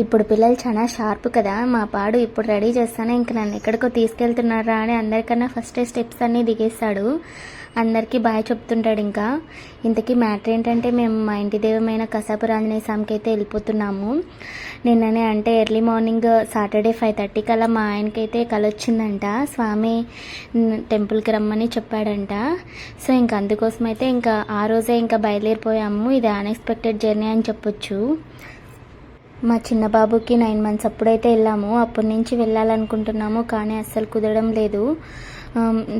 ఇప్పుడు పిల్లలు చాలా షార్ప్ కదా, మా పాడు ఇప్పుడు రెడీ చేస్తానే ఇంక నన్ను ఎక్కడికో తీసుకెళ్తున్నారా అని అందరికన్నా ఫస్ట్ స్టెప్స్ అన్నీ దిగేస్తాడు. అందరికీ బాయ్ చెప్తుంటాడు. ఇంకా ఇంతకీ మ్యాటర్ ఏంటంటే మేము మా ఇంటి దైవమైన కసాపురం ఆంజనేయ స్వామికి అయితే వెళ్ళిపోతున్నాము. నిన్ననే అంటే ఎర్లీ మార్నింగ్ సాటర్డే 5:30 కల్లా మా ఆయనకైతే కల వచ్చిందంట, స్వామి టెంపుల్కి రమ్మని చెప్పాడంట. సో ఇంకా అందుకోసం అయితే ఇంకా ఆ రోజే ఇంకా బయలుదేరిపోయాము. ఇది అన్ఎక్స్పెక్టెడ్ జర్నీ అని చెప్పొచ్చు. మా చిన్న బాబుకి 9 months అప్పుడైతే వెళ్ళాము. అప్పటి నుంచి వెళ్ళాలనుకుంటున్నాము కానీ అస్సలు కుదరడం లేదు.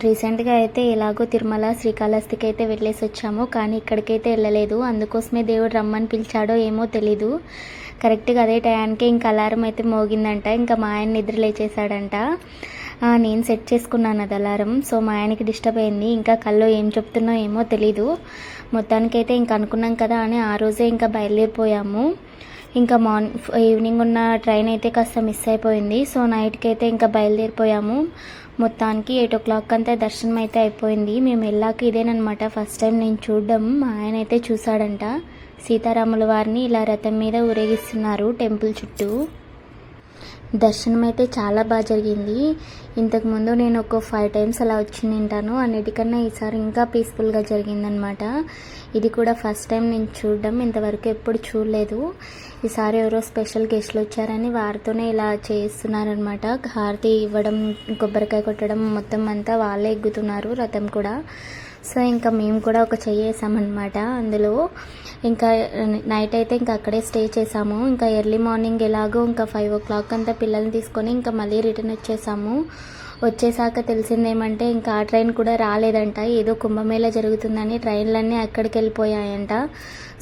రీసెంట్గా అయితే ఎలాగో తిరుమల శ్రీకాళహస్తికి అయితే వెళ్ళేసి వచ్చాము కానీ ఇక్కడికైతే వెళ్ళలేదు. అందుకోసమే దేవుడు రమ్మని పిలిచాడో ఏమో తెలీదు. కరెక్ట్గా అదే టయానికి ఇంకా అలారం అయితే మోగిందంట. ఇంకా మా ఆయన నిద్ర లేచేసాడంట. నేను సెట్ చేసుకున్నాను అది అలారం. సో మా ఆయనకి డిస్టర్బ్ అయింది. ఇంకా కల్లో ఏం చెప్తున్నా ఏమో తెలీదు. మొత్తానికైతే ఇంకా అనుకున్నాం కదా అని ఆ రోజే ఇంకా బయలుదేరిపోయాము. ఇంకా ఈవినింగ్ ఉన్న ట్రైన్ అయితే కాస్త మిస్ అయిపోయింది. సో నైట్కి అయితే ఇంకా బయలుదేరిపోయాము. మొత్తానికి 8 o'clock అంతా దర్శనం అయితే అయిపోయింది. మేము వెళ్ళాక ఇదేనమాట ఫస్ట్ టైం నేను చూడడం. మా ఆయన అయితే చూశాడంట. సీతారాముల వారిని ఇలా రథం మీద ఊరేగిస్తున్నారు టెంపుల్ చుట్టూ. దర్శనం అయితే చాలా బాగా జరిగింది. ఇంతకుముందు నేను ఒక 5 times అలా వచ్చి తింటాను. అన్నిటికన్నా ఈసారి ఇంకా పీస్ఫుల్గా జరిగిందనమాట. ఇది కూడా ఫస్ట్ టైం నేను చూడడం, ఇంతవరకు ఎప్పుడు చూడలేదు. ఈసారి ఎవరో స్పెషల్ గెస్ట్లు వచ్చారని వారితోనే ఇలా చేస్తున్నారనమాట. హారతి ఇవ్వడం, కొబ్బరికాయ కొట్టడం మొత్తం అంతా వాళ్ళే ఎగ్గుతున్నారు రథం కూడా. సో ఇంకా మేము కూడా ఒక చెయ్యేసామన్నమాట అందులో. ఇంకా నైట్ అయితే ఇంకా అక్కడే స్టే చేసాము. ఇంకా ఎర్లీ మార్నింగ్ ఎలాగో ఇంకా 5 o'clock అంతా పిల్లల్ని తీసుకొని ఇంకా మళ్ళీ రిటర్న్ వచ్చేసాము. వచ్చేసాక తెలిసిందేమంటే ఇంకా ఆ ట్రైన్ కూడా రాలేదంట. ఏదో కుంభమేళ జరుగుతుందని ట్రైన్లన్నీ అక్కడికి వెళ్ళిపోయాయంట.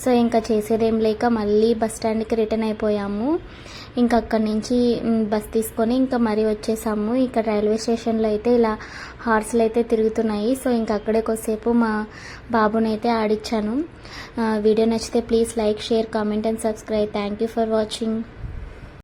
సో ఇంకా చేసేదేం లేక మళ్ళీ బస్ స్టాండ్కి రిటర్న్ అయిపోయాము. ఇంకా అక్కడి నుంచి బస్ తీసుకొని ఇంకా మరీ వచ్చేసాము. ఇంకా రైల్వే స్టేషన్లో అయితే ఇలా హార్స్లు అయితే తిరుగుతున్నాయి. సో ఇంకా అక్కడే కొద్దిసేపు మా బాబుని అయితే ఆడిచ్చాను. వీడియో నచ్చితే please like, share, comment and subscribe. Thank you for watching.